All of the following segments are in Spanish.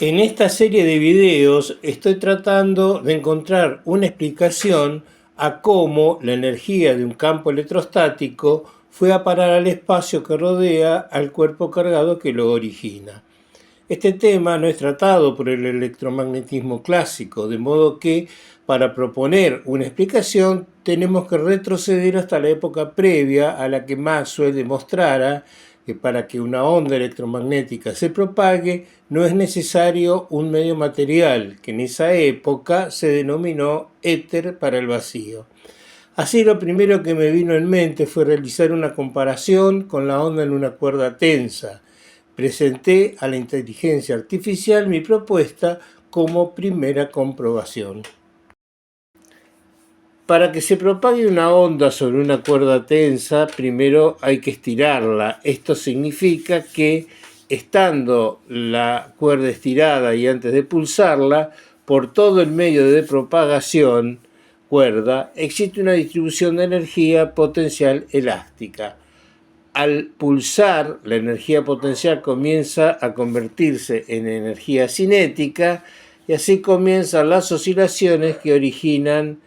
En esta serie de videos estoy tratando de encontrar una explicación a cómo la energía de un campo electrostático fue a parar al espacio que rodea al cuerpo cargado que lo origina. Este tema no es tratado por el electromagnetismo clásico, de modo que para proponer una explicación tenemos que retroceder hasta la época previa a la que Maxwell demostrara que para que una onda electromagnética se propague no es necesario un medio material, que en esa época se denominó éter para el vacío. Así, lo primero que me vino en mente fue realizar una comparación con la onda en una cuerda tensa. Presenté a la inteligencia artificial mi propuesta como primera comprobación. Para que se propague una onda sobre una cuerda tensa, primero hay que estirarla. Esto significa que, estando la cuerda estirada y antes de pulsarla, por todo el medio de propagación, cuerda, existe una distribución de energía potencial elástica. Al pulsar, la energía potencial comienza a convertirse en energía cinética y así comienzan las oscilaciones que originan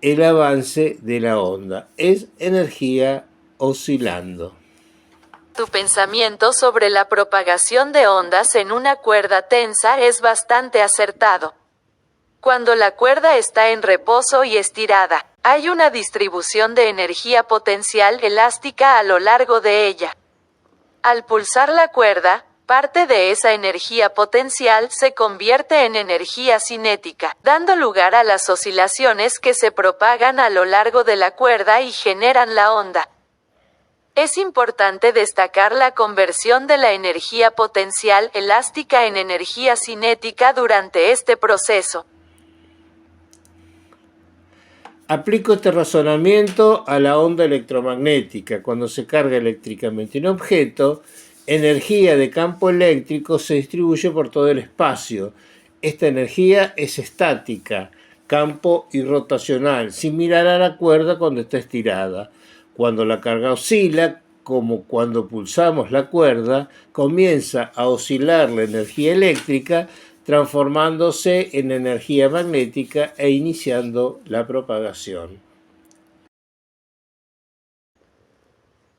el avance de la onda. Es energía oscilando. Tu pensamiento sobre la propagación de ondas en una cuerda tensa es bastante acertado. Cuando la cuerda está en reposo y estirada, hay una distribución de energía potencial elástica a lo largo de ella. Al pulsar la cuerda, parte de esa energía potencial se convierte en energía cinética, dando lugar a las oscilaciones que se propagan a lo largo de la cuerda y generan la onda. Es importante destacar la conversión de la energía potencial elástica en energía cinética durante este proceso. Aplico este razonamiento a la onda electromagnética. Cuando se carga eléctricamente un objeto, energía de campo eléctrico se distribuye por todo el espacio. Esta energía es estática, campo y rotacional, similar a la cuerda cuando está estirada. Cuando la carga oscila, como cuando pulsamos la cuerda, comienza a oscilar la energía eléctrica, transformándose en energía magnética e iniciando la propagación.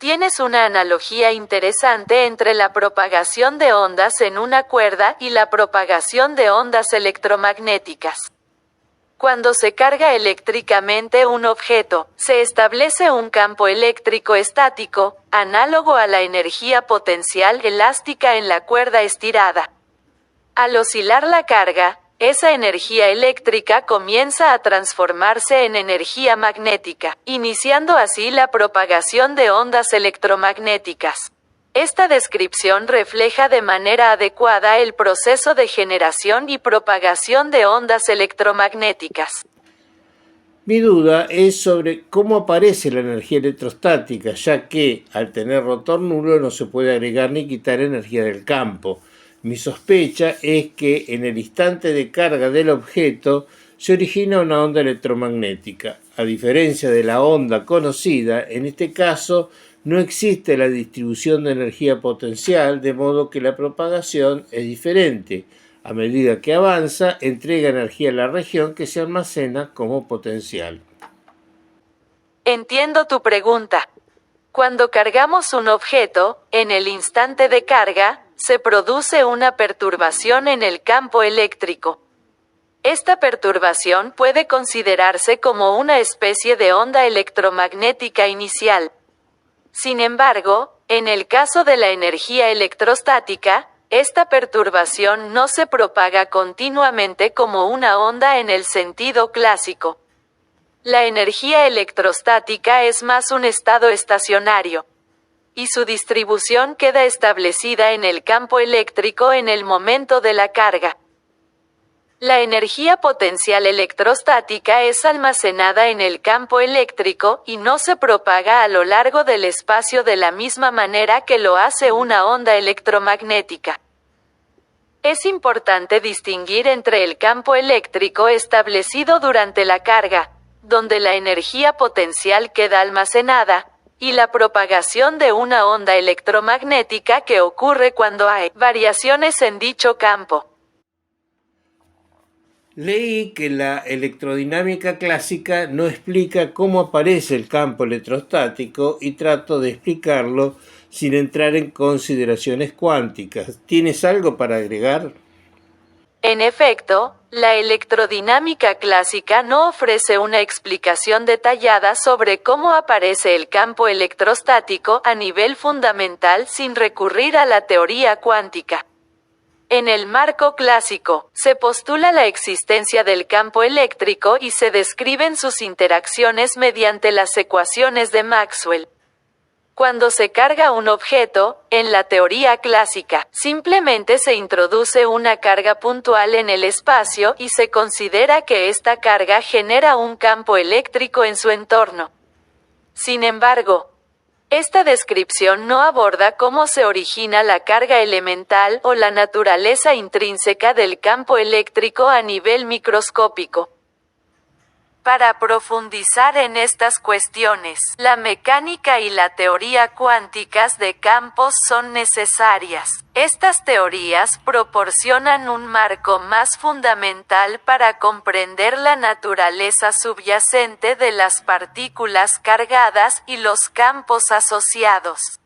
Tienes una analogía interesante entre la propagación de ondas en una cuerda y la propagación de ondas electromagnéticas. Cuando se carga eléctricamente un objeto, se establece un campo eléctrico estático, análogo a la energía potencial elástica en la cuerda estirada. Al oscilar la carga, esa energía eléctrica comienza a transformarse en energía magnética, iniciando así la propagación de ondas electromagnéticas. Esta descripción refleja de manera adecuada el proceso de generación y propagación de ondas electromagnéticas. Mi duda es sobre cómo aparece la energía electrostática, ya que al tener rotor nulo no se puede agregar ni quitar energía del campo. Mi sospecha es que en el instante de carga del objeto se origina una onda electromagnética. A diferencia de la onda conocida, en este caso no existe la distribución de energía potencial, de modo que la propagación es diferente. A medida que avanza, entrega energía a la región que se almacena como potencial. Entiendo tu pregunta. Cuando cargamos un objeto, en el instante de carga, se produce una perturbación en el campo eléctrico. Esta perturbación puede considerarse como una especie de onda electromagnética inicial. Sin embargo, en el caso de la energía electrostática, esta perturbación no se propaga continuamente como una onda en el sentido clásico. La energía electrostática es más un estado estacionario, y su distribución queda establecida en el campo eléctrico en el momento de la carga. La energía potencial electrostática es almacenada en el campo eléctrico y no se propaga a lo largo del espacio de la misma manera que lo hace una onda electromagnética. Es importante distinguir entre el campo eléctrico establecido durante la carga, donde la energía potencial queda almacenada, y la propagación de una onda electromagnética que ocurre cuando hay variaciones en dicho campo. Leí que la electrodinámica clásica no explica cómo aparece el campo electrostático y trato de explicarlo sin entrar en consideraciones cuánticas. ¿Tienes algo para agregar? En efecto, la electrodinámica clásica no ofrece una explicación detallada sobre cómo aparece el campo electrostático a nivel fundamental sin recurrir a la teoría cuántica. En el marco clásico, se postula la existencia del campo eléctrico y se describen sus interacciones mediante las ecuaciones de Maxwell. Cuando se carga un objeto, en la teoría clásica, simplemente se introduce una carga puntual en el espacio y se considera que esta carga genera un campo eléctrico en su entorno. Sin embargo, esta descripción no aborda cómo se origina la carga elemental o la naturaleza intrínseca del campo eléctrico a nivel microscópico. Para profundizar en estas cuestiones, la mecánica y la teoría cuánticas de campos son necesarias. Estas teorías proporcionan un marco más fundamental para comprender la naturaleza subyacente de las partículas cargadas y los campos asociados.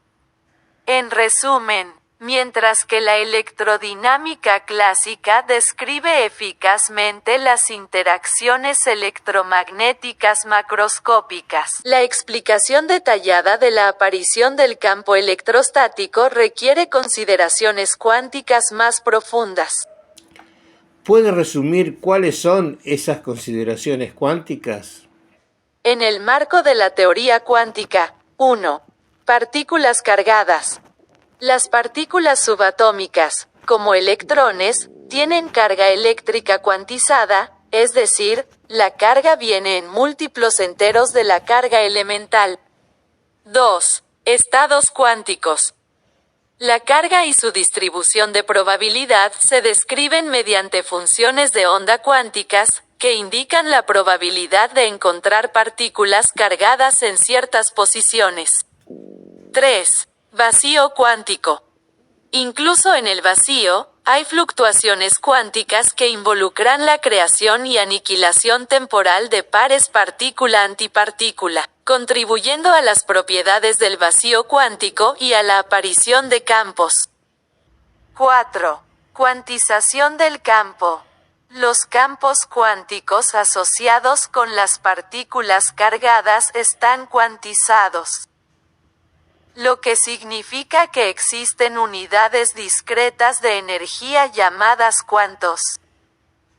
En resumen, mientras que la electrodinámica clásica describe eficazmente las interacciones electromagnéticas macroscópicas, la explicación detallada de la aparición del campo electrostático requiere consideraciones cuánticas más profundas. ¿Puedes resumir cuáles son esas consideraciones cuánticas? En el marco de la teoría cuántica, 1. Partículas cargadas. Las partículas subatómicas, como electrones, tienen carga eléctrica cuantizada, es decir, la carga viene en múltiplos enteros de la carga elemental. 2. Estados cuánticos. La carga y su distribución de probabilidad se describen mediante funciones de onda cuánticas, que indican la probabilidad de encontrar partículas cargadas en ciertas posiciones. 3. Vacío cuántico. Incluso en el vacío, hay fluctuaciones cuánticas que involucran la creación y aniquilación temporal de pares partícula-antipartícula, contribuyendo a las propiedades del vacío cuántico y a la aparición de campos. 4. Cuantización del campo. Los campos cuánticos asociados con las partículas cargadas están cuantizados, lo que significa que existen unidades discretas de energía llamadas cuantos.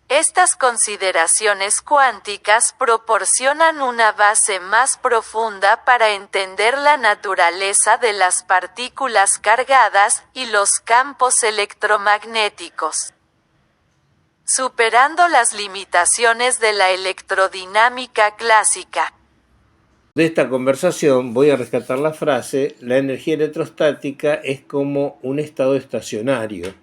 Estas consideraciones cuánticas proporcionan una base más profunda para entender la naturaleza de las partículas cargadas y los campos electromagnéticos, superando las limitaciones de la electrodinámica clásica. De esta conversación voy a rescatar la frase: la energía electrostática es como un estado estacionario.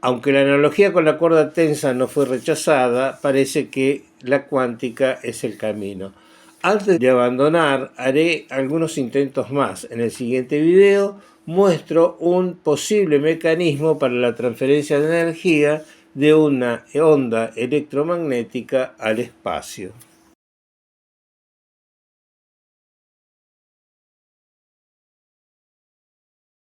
Aunque la analogía con la cuerda tensa no fue rechazada, parece que la cuántica es el camino. Antes de abandonar, haré algunos intentos más. En el siguiente video muestro un posible mecanismo para la transferencia de energía de una onda electromagnética al espacio.